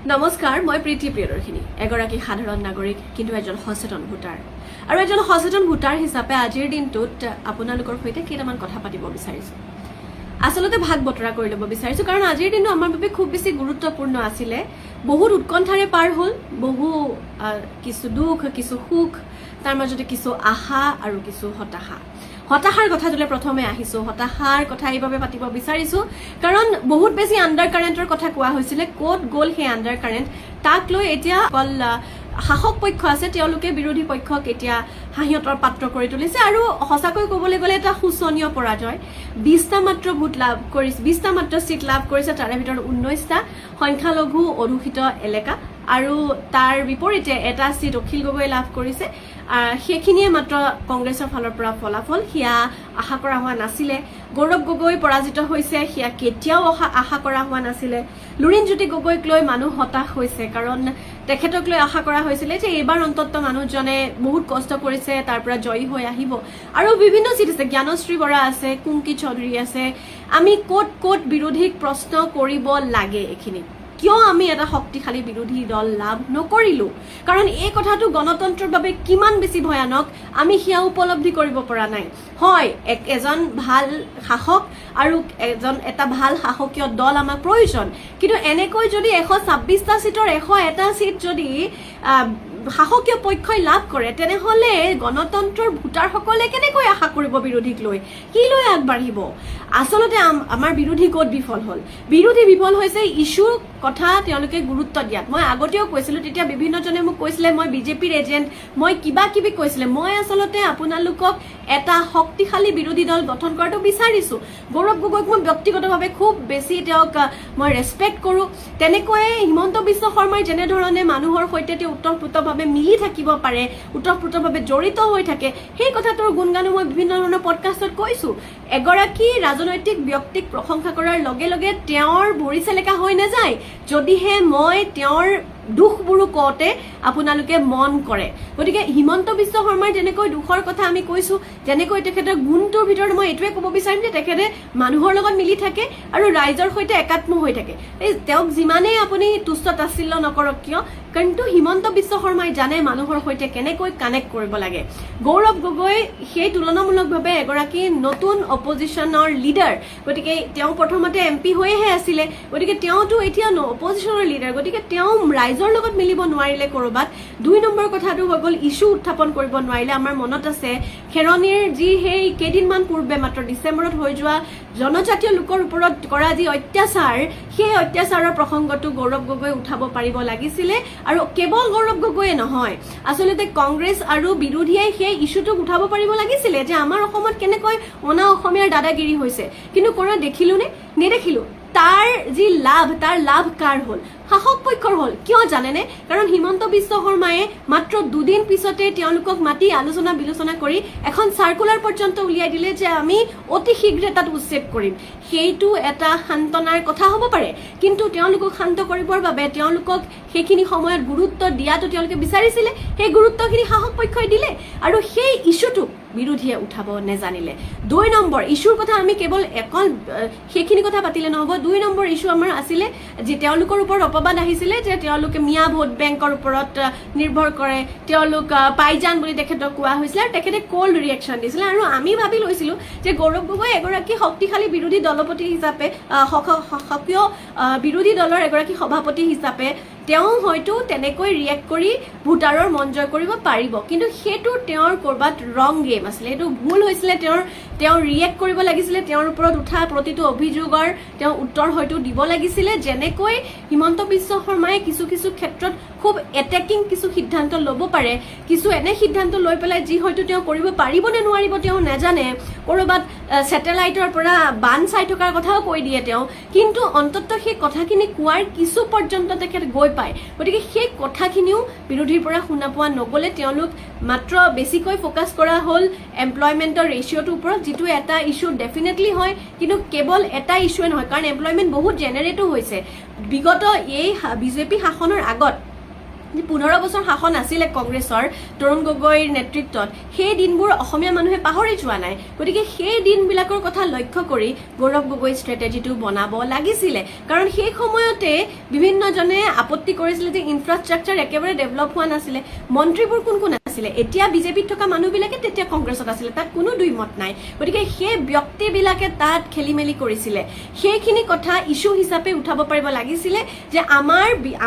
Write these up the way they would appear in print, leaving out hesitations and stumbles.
নমস্কাৰ, মই প্ৰীতি প্ৰিয়দৰ্শিনী, এগৰাকী সাধাৰণ নাগৰিক কিন্তু এজন সচেতন ভোটাৰ। আৰু এজন সচেতন ভোটাৰ হিচাপে আজিৰ দিনটোত আপোনালোকৰ সৈতে কেইটামান কথা পাতিব বিচাৰিছোঁ। আচলতে ভাগ বতৰা কৰি ল'ব বিচাৰিছোঁ, কাৰণ আজিৰ দিনটো আমাৰ বাবে খুব বেছি গুৰুত্বপূৰ্ণ আছিলে। বহুত উৎকণ্ঠাৰে পাৰ হ'ল, কিছু দুখ, কিছু সুখ, তাৰ মাজতে কিছু আশা আৰু কিছু হতাশা। হতাশাৰ কথা যদি প্ৰথমে আহিছোঁ, হতাশাৰ কথা এইভাবে পাতিব বিচাৰিছোঁ কাৰণ বহুত বেছি আণ্ডাৰ কাৰেণ্টৰ কথা কোৱা হৈছিলে। ক'ত গ'ল সেই আণ্ডাৰ কাৰেণ্ট, তাক লৈ এতিয়া অকল শাসক পক্ষ আছে, তেওঁলোকে বিৰোধী পক্ষক এতিয়া হাঁহিয়তৰ পাত্ৰ কৰি তুলিছে। আৰু সঁচাকৈ ক'বলৈ গ'লে এটা শোচনীয় পৰাজয়। 20টা মাত্ৰ ভোট লাভ কৰিছে, 20টা মাত্ৰ চিট লাভ কৰিছে, তাৰে ভিতৰত 19টা সংখ্যালঘু অধুষিত এলেকা, আৰু তাৰ বিপৰীতে এটা চিট অখিল গগৈ লাভ কৰিছে। সেইখিনিয়ে মাত্ৰ কংগ্ৰেছৰ ফালৰ পৰা ফলাফল, সেয়া আশা কৰা হোৱা নাছিলে। গৌৰৱ গগৈ পৰাজিত হৈছে, সেয়া কেতিয়াও আশা কৰা হোৱা নাছিলে। লুৰিণজ্যোতি গগৈক লৈ মানুহ হতাশ হৈছে, কাৰণ তেখেতক লৈ আশা কৰা হৈছিলে যে এইবাৰ অন্ততঃ মানুহজনে বহুত কষ্ট কৰিছে, তাৰ পৰা জয়ী হৈ আহিব। আৰু বিভিন্ন চিট আছে, জ্ঞানশ্ৰী বৰা আছে, কুংকি চৌধুৰী আছে। আমি ক'ত ক'ত বিৰোধীক প্ৰশ্ন কৰিব লাগে, এইখিনি কিয় আমি এটা শক্তিশালী বিৰোধী দল লাভ নকৰিলো, কাৰণ এই কথাটো গণতন্ত্ৰৰ বাবে কিমান বেছি ভয়ানক আমি সেয়া উপলব্ধি কৰিব পৰা নাই। হয়, এজন ভাল শাসক আৰু এটা ভাল শাসকীয় দল আমাক প্ৰয়োজন, কিন্তু এনেকৈ যদি 126টা চিটৰ 101টা চিট যদি শাসকীয় পক্ষই লাভ কৰে, তেনেহলে গণতন্ত্ৰৰ ভোটাৰসকলে কেনেকৈ আশা কৰিব বিৰোধীক লৈ, কি লৈ আগবাঢ়িব? আচলতে আমাৰ বিৰোধী ক'ত বিফল হ'ল? বিৰোধী বিফল হৈছে ইছ্যুৰ কথা তেওঁলোকে গুৰুত্ব দিয়াত। মই আগতেও কৈছিলো, তেতিয়া বিভিন্নজনে মোক কৈছিলে মই বিজেপিৰ এজেণ্ট, মই কিবা কিবি কৈছিলে। মই আচলতে আপোনালোকক এটা শক্তিশালী বিৰোধী দল গঠন কৰাটো বিচাৰিছো। গৌৰৱ গগৈক মই ব্যক্তিগতভাৱে খুব বেছি তেওঁক মই ৰেছপেক্ট কৰো। তেনেকৈয়ে হিমন্ত বিশ্ব শৰ্মাই যেনেধৰণে মানুহৰ সৈতে তেওঁ ওতঃপ্ৰোতভাৱে মিলি থাকিব পাৰে, ওতঃপ্ৰোতভাৱে জড়িত হৈ থাকে, সেই কথাটোৰ গুণগানো মই বিভিন্ন ধৰণৰ পডকাষ্টত কৈছো। এগৰাকী ৰাজনৈতিক ব্যক্তিক প্ৰশংসা কৰাৰ লগে লগে তেওঁৰ ভৰি চেলেকা হৈ নাযায়, যদিহে মই তেওঁৰ দুখবোৰো কওঁতে আপোনালোকে মন কৰে। গতিকে হিমন্ত বিশ্ব শৰ্মাৰ যেনেকৈ দুখৰ কথা আমি কৈছো, যেনেকৈ তেখেতৰ গুণটোৰ ভিতৰত মই এইটোৱে ক'ব বিচাৰিম যে তেখেতে মানুহৰ লগত মিলি থাকে আৰু ৰাইজৰ সৈতে একাত্ম হৈ থাকে। তেওঁক যিমানেই আপুনি তুষ্ট তাচ্ছিল্য নকৰক কিয়, কিন্তু হিমন্ত বিশ্ব শৰ্মাই জানে মানুহৰ সৈতে কেনেকৈ কানেক্ট কৰিব লাগে। গৌৰৱ গগৈ সেই তুলনামূলকভাৱে এগৰাকী নতুন অপজিশ্যনৰ লিডাৰ, গতিকে তেওঁ প্ৰথমতে MP হৈহে আছিলে, গতিকে তেওঁতো এতিয়া অপজিশ্যনৰ লিডাৰ, গতিকে তেওঁ ৰাইজৰ লগত মিলিব নোৱাৰিলে কৰবাত। 2 নম্বৰ কথাটো হৈ গ'ল ইছ্যু উত্থাপন কৰিব নোৱাৰিলে। আমাৰ মনত আছে খেৰণীৰ যি সেই কেইদিনমান পূৰ্বে মাত্ৰ ডিচেম্বৰত হৈ যোৱা জনজাতীয় লোকৰ ওপৰত কৰা যি অত্যাচাৰ, সেই অত্যাচাৰৰ প্ৰসংগটো গৌৰৱ গগৈ উঠাব পাৰিব লাগিছিলে। আৰু কেৱল গৌৰৱ গগৈয়ে নহয়, আচলতে কংগ্ৰেছ আৰু বিৰোধীয়ে সেই ইছ্যুটোক উঠাব পাৰিব লাগিছিলে যে আমাৰ অসমত কেনেকৈ অনা অসমীয়াৰ দাদাগিৰি হৈছে, কিন্তু কোনোৱে দেখিলো নে? নেদেখিলো। তাৰ যি লাভ, তাৰ লাভ কাৰ হ'ল? শাসক পক্ষৰ হ'ল। কিয় জানেনে? কাৰণ হিমন্ত বিশ্ব শৰ্মায়ে মাত্ৰ 2 দিন পিছতে তেওঁলোকক মাতি আলোচনা বিলোচনা কৰি এখন চাৰ্কুলাৰ পৰ্যন্ত উলিয়াই দিলে যে আমি অতি শীঘ্ৰে তাত উচ্ছেদ কৰিম। সেইটো এটা সান্তনাৰ কথা হ'ব পাৰে, কিন্তু তেওঁলোকক শান্ত কৰিবৰ বাবে তেওঁলোকক সেইখিনি সময়ত গুৰুত্ব দিয়াটো তেওঁলোকে বিচাৰিছিলে। সেই গুৰুত্বখিনি শাসক পক্ষই দিলে, আৰু সেই ইছ্যুটোক বিৰোধীয়ে উঠাব নেজানিলে। 2 নম্বৰ ইছ্যুৰ কথা আমি কেৱল সেইখিনি কথা পাতিলে নহ'ব। 2 নম্বৰ ইছ্যু আমাৰ আছিলে যে তেওঁলোকৰ ওপৰত অপবাদ আহিছিলে যে তেওঁলোকে মিয়া ভোট বেংকৰ ওপৰত নিৰ্ভৰ কৰে, তেওঁলোক পাইজান বুলি তেখেতক কোৱা হৈছিলে, আৰু তেখেতে কোল্ড ৰিয়েকশ্যন দিছিলে। আৰু আমি ভাবি লৈছিলো যে গৌৰৱ গগৈ এগৰাকী শক্তিশালী বিৰোধী দলপতি হিচাপে, সক্ৰিয় বিৰোধী দলৰ এগৰাকী সভাপতি হিচাপে তেওঁ হয়তো তেনেকৈ ৰিয়েক্ট কৰি ভোটাৰৰ মন জয় কৰিব পাৰিব, কিন্তু সেইটো তেওঁৰ কৰবাত ৰং গেম আছিলে, সেইটো ভুল হৈছিলে। তেওঁ ৰিয়েক্ট কৰিব লাগিছিলে, তেওঁৰ ওপৰত উঠা প্ৰতিটো অভিযোগৰ তেওঁ উত্তৰ হয়তো দিব লাগিছিলে। যেনেকৈ হিমন্ত বিশ্ব শৰ্মাই কিছু কিছু ক্ষেত্ৰত খুব এটেকিং কিছু সিদ্ধান্ত ল'ব পাৰে, কিছু এনে সিদ্ধান্ত লৈ পেলাই যি হয়তো তেওঁ কৰিব পাৰিব নে নোৱাৰিব তেওঁ নাজানে। কৰবাত ছেটেলাইটৰ পৰা বান চাই থকাৰ কথাও কৈ দিয়ে তেওঁ, কিন্তু অন্ততঃ সেই কথাখিনি কোৱাৰ কিছু পৰ্যন্ত তেখেত গৈ পায়। গতিকে সেই কথাখিনিও বিৰোধীৰ পৰা শুনা পোৱা নগ'লে। তেওঁলোক মাত্ৰ বেছিকৈ ফ'কাছ কৰা হ'ল এমপ্লয়মেণ্টৰ ৰেচিঅ'টোৰ ওপৰত, যিটো এটা ইছ্যু ডেফিনেটলি হয়, কিন্তু কেৱল এটা ইছ্যুৱে নহয়, কাৰণ এমপ্লয়মেণ্ট বহুত জেনেৰেটো হৈছে। বিগত এই বিজেপি শাসনৰ আগত 15 বছৰ শাসন আছিলে কংগ্ৰেছৰ তৰুণ গগৈৰ নেতৃত্বত সেই দিনবোৰ অসমীয়া মানুহে পাহৰি যোৱা নাই গতিকে সেই দিনবিলাকৰ কথা লক্ষ্য কৰি গৌৰৱ গগৈ ষ্ট্ৰেটেজিটো বনাব লাগিছিলে কাৰণ সেই সময়তে বিভিন্নজনে আপত্তি কৰিছিলে যে ইনফ্ৰাষ্ট্ৰাকচাৰ একেবাৰে ডেভেলপ হোৱা নাছিলে মন্ত্ৰীবোৰ কোন কোন আছিলে এতিয়া বিজেপিত থকা মানুহবিলাকে তেতিয়া কংগ্ৰেছত আছিলে তাত কোনো দুই মত নাই গতিকে সেই ব্যক্তিবিলাকে তাত খেলিমেলি কৰিছিলে সেইখিনি কথা ইস্যু হিচাপে উঠাব পাৰিব লাগিছিলে যে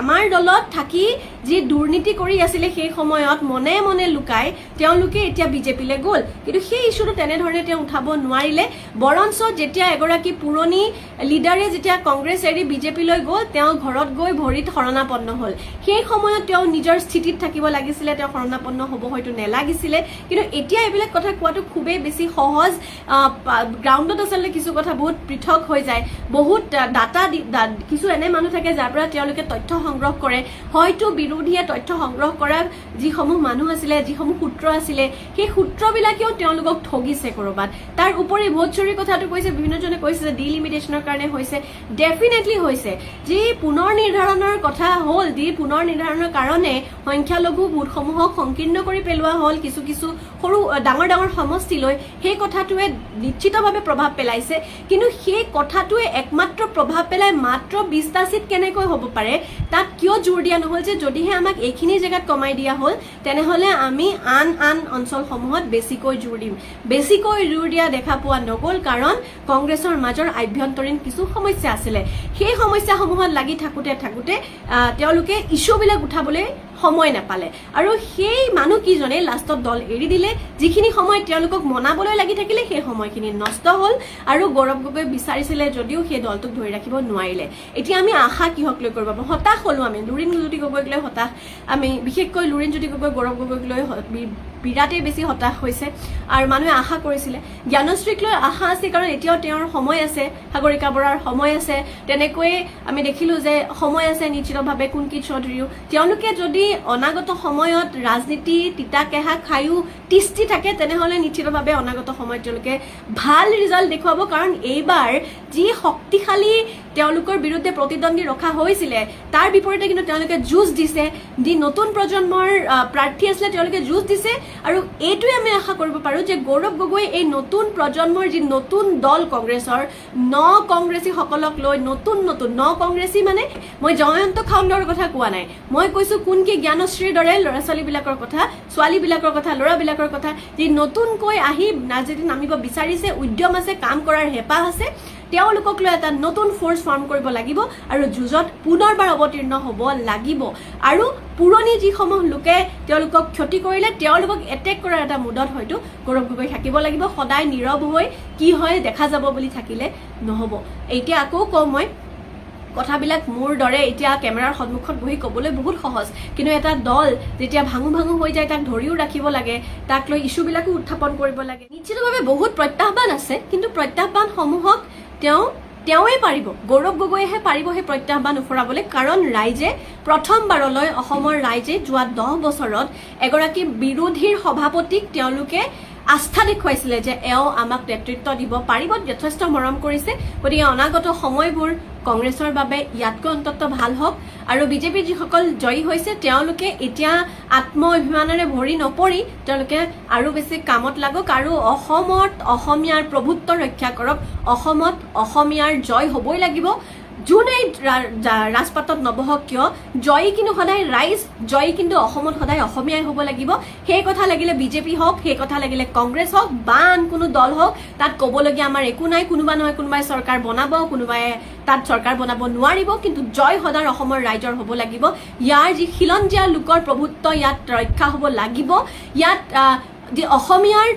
আমাৰ দলত থাকি যি দুৰ্নীতি কৰি আছিলে সেই সময়ত মনে মনে লুকাই তেওঁলোকে এতিয়া বিজেপিলে গ'ল কিন্তু সেই ইস্যুটো তেনেধৰণে তেওঁ উঠাব নোৱাৰিলে বৰঞ্চ যেতিয়া এগৰাকী পুৰণি লিডাৰে যেতিয়া কংগ্ৰেছ এৰি বিজেপিলৈ গ'ল তেওঁ ঘৰত গৈ ভৰিত শৰণাপন্ন হ'ল সেই সময়ত তেওঁ নিজৰ স্থিতিত থাকিব লাগিছিলে তেওঁ শৰণাপন্ন হ'ব হয়তো নেলাগিছিলে কিন্তু এতিয়া এইবিলাক কথা কোৱাটো খুবেই বেছি সহজ গ্ৰাউণ্ডত আচলতে কিছু কথা বহুত পৃথক হৈ যায় বহুত ডাটা কিছু এনে মানুহ থাকে যাৰ পৰা তেওঁলোকে তথ্য সংগ্ৰহ কৰে হয়তো বিৰোধীয়ে তথ্য সংগ্ৰহ কৰা যিসমূহ মানুহ আছিলে যিসমূহ সূত্ৰ আছিলে সেই সূত্ৰবিলাকেও তেওঁলোকক ঠগিছে কৰবাত তাৰ উপৰি ভোট চুৰিৰ কথাটো কৈছে বিভিন্নজনে কৈছে যে ডিলিমিটেশ্যনৰ কাৰণে হৈছে ডেফিনেটলি হৈছে যি পুনৰ নিৰ্ধাৰণৰ কথা হ'ল যি পুনৰ নিৰ্ধাৰণৰ কাৰণে সংখ্যালঘু ভোটসমূহক সংকীৰ্ণ কৰি পেলোৱা হ'ল কিছু কিছু সৰু ডাঙৰ সমষ্টিলৈ সেই কথাটোৱে নিশ্চিতভাৱে প্ৰভাৱ পেলাইছে কিন্তু সেই কথাটোৱে একমাত্ৰ প্ৰভাৱ পেলাই মাত্ৰ 20টা সিট কেনেকৈ হ'ব পাৰে তাত কিয় জোৰ দিয়া নহ'ল যে যদিহে আমাক এইখিনি জেগাত কমাই দিয়া হ'ল তেনেহ'লে আমি আন অঞ্চলসমূহত বেছিকৈ জোৰ দিম বেছিকৈ জোৰ দিয়া দেখা পোৱা নগ'ল কাৰণ কংগ্ৰেছৰ মাজৰ আভ্যন্তৰীণ কিছু সমস্যা আছিলে সেই সমস্যাসমূহত লাগি থাকোঁতে তেওঁলোকে ইস্যুবিলাক উঠাবলৈ সময় নাপালে আৰু সেই মানুহকেইজনে লাষ্টত দল এৰি দিলে যিখিনি সময় তেওঁলোকক মনাবলৈ লাগি থাকিলে সেই সময়খিনি নষ্ট হ'ল আৰু গৌৰৱ গগৈ বিচাৰিছিলে যদিও সেই দলটোক ধৰি ৰাখিব নোৱাৰিলে এতিয়া আমি আশা কিহক লৈ কৰিব পাৰোঁ হতাশ হ'লো আমি লুৰিণজ্যোতি গগৈক লৈ হতাশ আমি বিশেষকৈ লুৰিণজ্যোতি গগৈ গৌৰৱ গগৈক লৈ বিৰাটেই বেছি হতাশ হৈছে আৰু মানুহে আশা কৰিছিলে জ্ঞানশ্ৰীক লৈ আশা আছে কাৰণ এতিয়াও তেওঁৰ সময় আছে সাগৰিকা বৰাৰ সময় আছে তেনেকৈয়ে আমি দেখিলোঁ যে সময় আছে নিশ্চিতভাৱে কুংকি চৌধুৰীও তেওঁলোকে যদি অনাগত সময়ত ৰাজনীতি তিতা কেহা খায়ো তিষ্টি থাকে তেনেহ'লে নিশ্চিতভাৱে অনাগত সময়ত তেওঁলোকে ভাল ৰিজাল্ট দেখুৱাব কাৰণ এইবাৰ যি শক্তিশালী তেওঁলোকৰ বিৰুদ্ধে প্ৰতিদ্বন্দ্বী ৰখা হৈছিলে তাৰ বিপৰীতে কিন্তু তেওঁলোকে যুঁজ দিছে যি নতুন প্ৰজন্মৰ প্ৰাৰ্থী আছিলে তেওঁলোকে যুঁজ দিছে আৰু এইটোৱে আমি আশা কৰিব পাৰোঁ যে গৌৰৱ গগৈ এই নতুন প্ৰজন্মৰ যি নতুন দল কংগ্ৰেছৰ কংগ্ৰেছীসকলক লৈ নতুন ন কংগ্ৰেছী মানে মই জয়ন্ত খাউণ্ডৰ কথা কোৱা নাই মই কৈছোঁ কুংকি জ্ঞানশ্ৰীৰ দৰে ল'ৰা ছোৱালীবিলাকৰ কথা ছোৱালীবিলাকৰ কথা ল'ৰাবিলাকৰ কথা যি নতুনকৈ আহি ৰাজনীতিত নামিব বিচাৰিছে উদ্যম আছে কাম কৰাৰ হেঁপাহ আছে তেওঁলোকক লৈ এটা নতুন ফ'ৰ্চ ফৰ্ম কৰিব লাগিব আৰু যুঁজত পুনৰবাৰ অৱতীৰ্ণ হ'ব লাগিব আৰু পুৰণি যিসমূহ লোকে তেওঁলোকক ক্ষতি কৰিলে তেওঁলোকক এটেক কৰাৰ এটা মুডত হয়তো গৌৰৱ গগৈ থাকিব লাগিব সদায় নীৰৱ হৈ কি হয় দেখা যাব বুলি থাকিলে নহ'ব এতিয়া আকৌ কওঁ মই কথাবিলাক মোৰ দৰে এতিয়া কেমেৰাৰ সন্মুখত বহি ক'বলৈ বহুত সহজ কিন্তু এটা দল যেতিয়া ভাঙু হৈ যায় তাক ধৰিও ৰাখিব লাগে তাক লৈ ইস্যুবিলাকো উত্থাপন কৰিব লাগে নিশ্চিতভাৱে বহুত প্ৰত্যাহ্বান আছে কিন্তু প্ৰত্যাহ্বানসমূহক তেওঁৱে পাৰিব গৌৰৱ গগৈয়েহে পাৰিব সেই প্ৰত্যাহ্বান উফৰাবলৈ কাৰণ ৰাইজে প্ৰথমবাৰলৈ অসমৰ ৰাইজে যোৱা 10 বছৰত এগৰাকী বিৰোধীৰ সভাপতিক তেওঁলোকে আস্থা দেখুৱাইছিলে যে এওঁ আমাক নেতৃত্ব দিব পাৰিব যথেষ্ট মৰম কৰিছে গতিকে অনাগত সময়বোৰ কংগ্ৰেছৰ বাবে ইয়াতকৈ অন্তত ভাল হওক আৰু বিজেপিৰ যিসকল জয়ী হৈছে তেওঁলোকে এতিয়া আত্ম অভিমানেৰে ভৰি নপৰি তেওঁলোকে আৰু বেছি কামত লাগক আৰু অসমত অসমীয়াৰ প্ৰভুত্ব ৰক্ষা কৰক অসমত অসমীয়াৰ জয় হ'বই লাগিব যোনেই ৰাজপাতত নবহক কিয় জয়ী কিন্তু সদায় ৰাইজ জয়ী কিন্তু অসমত সদায় অসমীয়াই হ'ব লাগিব সেই কথা লাগিলে বিজেপি হওক সেই কথা লাগিলে কংগ্ৰেছ হওক বা আন কোনো দল হওক তাত ক'বলগীয়া আমাৰ একো নাই কোনোবা নহয় কোনোবাই চৰকাৰ বনাব কোনোবাই তাত চৰকাৰ বনাব নোৱাৰিব কিন্তু জয় সদায় অসমৰ ৰাইজৰ হ'ব লাগিব ইয়াৰ যি খিলঞ্জীয়া লোকৰ প্ৰভুত্ব ইয়াত ৰক্ষা হ'ব লাগিব ইয়াত যি অসমীয়াৰ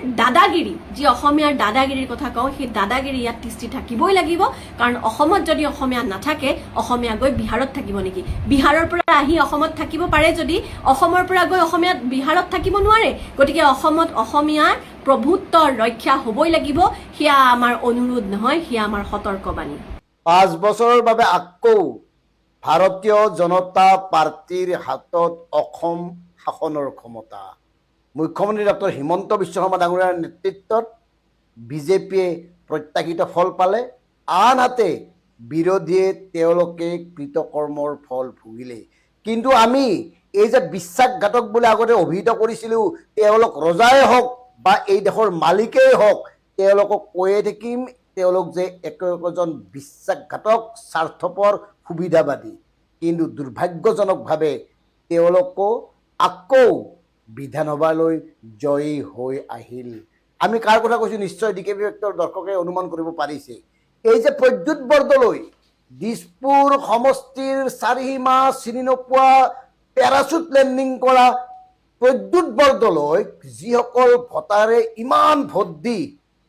দাদাগিৰিৰ কথা কওঁ সেই দাদাগিৰি ইয়াত তিষ্টি থাকিবই লাগিব কাৰণ অসমত যদি অসমীয়া নাথাকে অসমীয়া গৈ বিহাৰত থাকিব নেকি বিহাৰৰ পৰা আহি অসমত থাকিব পাৰে যদি অসমৰ পৰা গৈ অসমীয়া বিহাৰত থাকিব নোৱাৰে গতিকে অসমত অসমীয়াৰ প্ৰভুত্ব ৰক্ষা হ'বই লাগিব সেয়া আমাৰ অনুৰোধ নহয় সেয়া আমাৰ সতৰ্কবাণী 5 বছৰৰ বাবে আকৌ ভাৰতীয় জনতা পাৰ্টিৰ হাতত অসম শাসনৰ ক্ষমতা মুখ্যমন্ত্ৰী ডক্টৰ হিমন্ত বিশ্ব শৰ্মা ডাঙৰীয়াৰ নেতৃত্বত বিজেপিয়ে প্ৰত্যাশিত ফল পালে আনহাতে বিৰোধীয়ে তেওঁলোকে কৃতকৰ্মৰ ফল ভুগিলে কিন্তু আমি এই যে বিশ্বাসঘাতক বুলি আগতে অভিহিত কৰিছিলোঁ, তেওঁলোক ৰজাই হওক বা এই দেশৰ মালিকেই হওক, তেওঁলোকক কৈয়ে থাকিম তেওঁলোক যে একজন বিশ্বাসঘাতক, স্বাৰ্থপৰ, সুবিধাবাদী। কিন্তু দুৰ্ভাগ্যজনকভাৱে তেওঁলোকো আকৌ বিধানসভালৈ জয়ী হৈ আহিল। আমি কাৰ কথা কৈছোঁ নিশ্চয় ডিকেবি ফেক্টৰ দৰ্শকে অনুমান কৰিব পাৰিছে। এই যে প্ৰদ্যুৎ বৰদলৈ দিছপুৰ সমষ্টিৰ চাৰিসীমা চিনি নোপোৱা পেৰাচুট লেণ্ডিং কৰা প্ৰদ্যুৎ বৰদলৈক যিসকল ভোটাৰে ইমান ভোট দি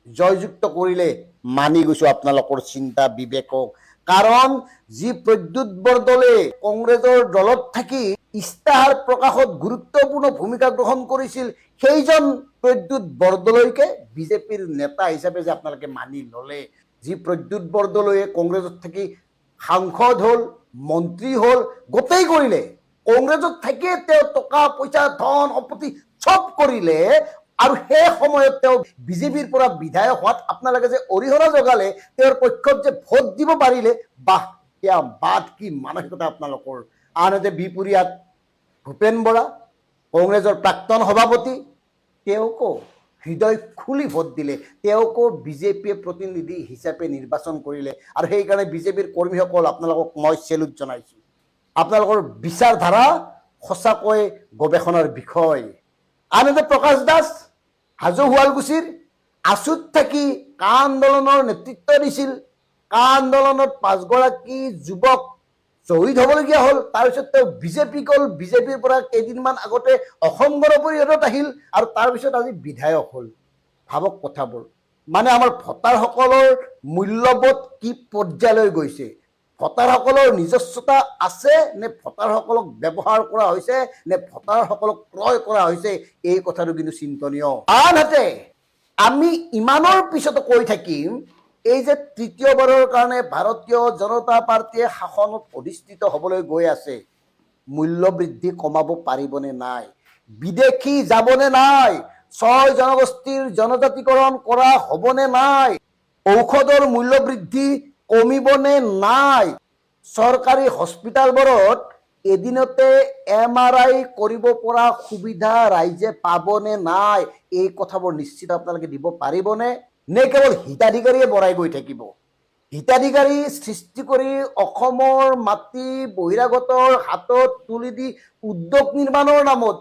জয়যুক্ত কৰিলে, মানি গৈছোঁ আপোনালোকৰ চিন্তা বিবেকক। কাৰণ যি প্ৰদ্যুৎ বৰদলৈ কংগ্ৰেছৰ দলত থাকি ইস্তাহাৰ প্ৰকাশত গুৰুত্বপূৰ্ণ ভূমিকা গ্ৰহণ কৰিছিল, সেইজন প্ৰদ্যুৎ বৰদলৈকে বিজেপিৰ নেতা হিচাপে যে আপোনালোকে মানি ল'লে। যি প্ৰদ্যুৎ বৰদলৈয়ে কংগ্ৰেছত থাকি সাংসদ হ'ল, মন্ত্ৰী হ'ল, গোটেই কৰিলে। কংগ্ৰেছত থাকিয়ে তেওঁ টকা পইচা ধন সম্পত্তি চব কৰিলে, আৰু সেই সময়ত তেওঁ বিজেপিৰ পৰা বিধায়ক হোৱাত আপোনালোকে যে অৰিহণা যোগালে, তেওঁৰ পক্ষত যে ভোট দিব পাৰিলে, বাহ, সেয়া বাদ কি মানসিকতা আপোনালোকৰ। আনহাতে বিপুৰীয়াত ভূপেন বৰা কংগ্ৰেছৰ প্ৰাক্তন সভাপতি, তেওঁকো হৃদয় খুলি ভোট দিলে, তেওঁকো বিজেপিয়ে প্ৰতিনিধি হিচাপে নিৰ্বাচন কৰিলে। আৰু সেইকাৰণে বিজেপিৰ কৰ্মীসকল আপোনালোকক মই চেলুট জনাইছোঁ। আপোনালোকৰ বিচাৰধাৰা সঁচাকৈ গৱেষণাৰ বিষয়। আনহাতে প্ৰকাশ দাস হাজো শুৱালকুছিৰ আছুত থাকি কা আন্দোলনৰ নেতৃত্ব দিছিল। কা আন্দোলনত 5গৰাকী যুৱক শ্বহীদ হ'বলগীয়া হ'ল। তাৰপিছত তেওঁ বিজেপি গ'ল, বিজেপিৰ পৰা কেইদিনমান আগতে অসম গণ পৰিষদত আহিল, আৰু তাৰপিছত আজি বিধায়ক হ'ল। ভাবক কথাবোৰ, মানে আমাৰ ভোটাৰসকলৰ মূল্যবোধ কি পৰ্যায়লৈ গৈছে। ভোটাৰসকলৰ নিজস্বতা আছে নে ভোটাৰসকলক ব্যৱহাৰ কৰা হৈছে নে ভোটাৰসকলক ক্ৰয় কৰা হৈছে, এই কথাটো কিন্তু চিন্তনীয়। আনহাতে আমি ইমানৰ পিছতো কৈ থাকিম, এই যে তৃতীয়বাৰৰ কাৰণে ভাৰতীয় জনতা পাৰ্টীয়ে শাসনত অধিষ্ঠিত হ'বলৈ গৈ আছে, মূল্য বৃদ্ধি কমাব পাৰিবনে নাই, বিদেশী যাবনে নাই, 6 জনগোষ্ঠীৰ জনজাতিকৰণ কৰা হ'বনে নাই, ঔষধৰ মূল্য বৃদ্ধি কমিবনে নাই, চৰকাৰী হস্পিটালবোৰত এদিনতে MRI কৰিব পৰা সুবিধা ৰাইজে পাবনে নাই, এই কথাবোৰ নিশ্চিত আপোনালোকে দিব পাৰিবনে, নে কেৱল হিতাধিকাৰীয়ে বঢ়াই গৈ থাকিব। হিতাধিকাৰী সৃষ্টি কৰি অসমৰ মাটি বহিৰাগতৰ হাতত তুলি দি উদ্যোগ নিৰ্মাণৰ নামত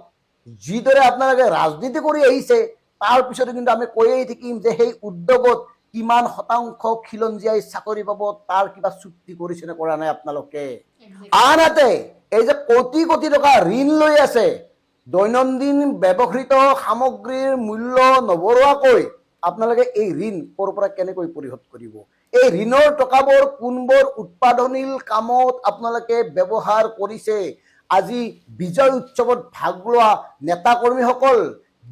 যিদৰে আপোনালোকে ৰাজনীতি কৰি আহিছে, তাৰ পিছতো কিন্তু আমি কৈয়ে থাকিম যে সেই উদ্যোগত কিমান শতাংশ খিলঞ্জীয়াই চাকৰি পাব, তাৰ কিবা চুক্তি কৰিছে নে কৰা নাই আপোনালোকে। আনহাতে এই যে কোটি কোটি টকা ঋণ লৈ আছে, দৈনন্দিন ব্যৱহৃত সামগ্ৰীৰ মূল্য নবঢ়োৱাকৈ আপোনালোকে এই ঋণ ক'ৰ পৰা কেনেকৈ পৰিশোধ কৰিব। এই ঋণৰ টকাবোৰ কোনবোৰ উৎপাদনীল কামত আপোনালোকে ব্যৱহাৰ কৰিছে। আজি বিজয় উৎসৱত ভাগ লোৱা নেতা কৰ্মীসকল,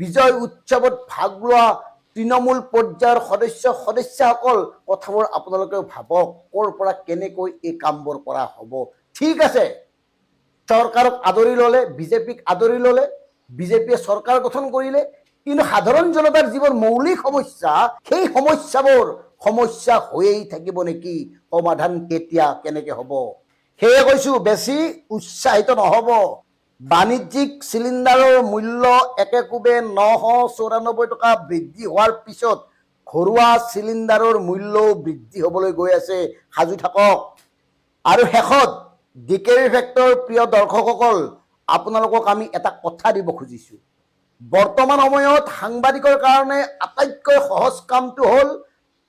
বিজয় উৎসৱত ভাগ লোৱা তৃণমূল পৰ্যায়ৰ সদস্যসকল, কথাবোৰ আপোনালোকেও ভাবক, ক'ৰ পৰা কেনেকৈ এই কামবোৰ কৰা হ'ব। ঠিক আছে, চৰকাৰক আদৰি ল'লে, বিজেপিক আদৰি ল'লে, বিজেপিয়ে চৰকাৰ গঠন কৰিলে, কিন্তু সাধাৰণ জনতাৰ যিবোৰ মৌলিক সমস্যা, সেই সমস্যাবোৰ সমস্যা হৈয়েই থাকিব নেকি, সমাধান কেতিয়া কেনেকে হ'ব। সেয়ে কৈছোঁ, বেছি উৎসাহিত নহ'ব। বাণিজ্যিক চিলিণ্ডাৰৰ মূল্য একেকোবে 994 টকা বৃদ্ধি হোৱাৰ পিছত ঘৰুৱা চিলিণ্ডাৰৰ মূল্যও বৃদ্ধি হ'বলৈ গৈ আছে। সাজু থাকক। আৰু শেষত ডিকেবি ফেক্টৰ প্ৰিয় দৰ্শকসকল, আপোনালোকক আমি এটা কথা দিব খুজিছোঁ। বৰ্তমান সময়ত সাংবাদিকৰ কাৰণে আটাইতকৈ সহজ কামটো হ'ল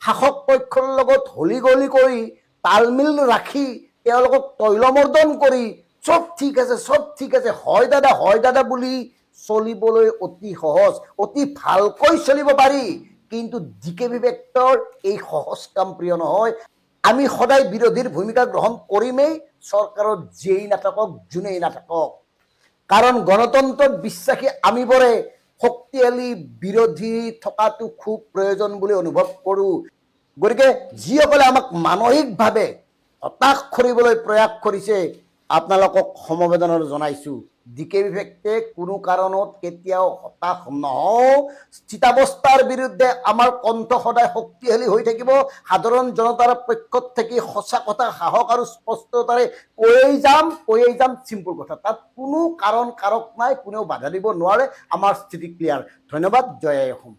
শাসক পক্ষৰ লগত হলি গলি কৰি তালমিল ৰাখি তেওঁলোকক তৈলমৰ্দন কৰি চব ঠিক আছে, চব ঠিক আছে, হয় দাদা বুলি চলিবলৈ অতি সহজ, অতি ভালকৈ চলিব পাৰি। কিন্তু ডিকেবি ফেক্টৰ এই সহজ কাম প্ৰিয় নহয়। আমি সদায় বিৰোধীৰ ভূমিকা গ্ৰহণ কৰিমেই, চৰকাৰত যেই নাথাকক, যোনেই নাথাকক। কাৰণ গণতন্ত্ৰত বিশ্বাসী আমিবোৰে শক্তিশালী বিৰোধী থকাটো খুব প্ৰয়োজন বুলি অনুভৱ কৰোঁ। গতিকে যিসকলে আমাক মানসিকভাৱে হতাশ কৰিবলৈ প্ৰয়াস কৰিছে, আপোনালোকক সমবেদনা জনাইছোঁ। দিকে বিভেক্তে কোনো কাৰণত কেতিয়াও হতাশ নহওঁ স্থিতাৱস্থাৰ বিৰুদ্ধে আমাৰ কণ্ঠ সদায় শক্তিশালী হৈ থাকিব সাধাৰণ জনতাৰ পক্ষত থাকি সঁচা কথা সাহস আৰু স্পষ্টতাৰে কৈয়ে যাম চিম্পুল কথা তাত কোনো কাৰণ কাৰক নাই কোনেও বাধা দিব নোৱাৰে আমাৰ স্থিতি ক্লিয়াৰ ধন্যবাদ জয় আই অসম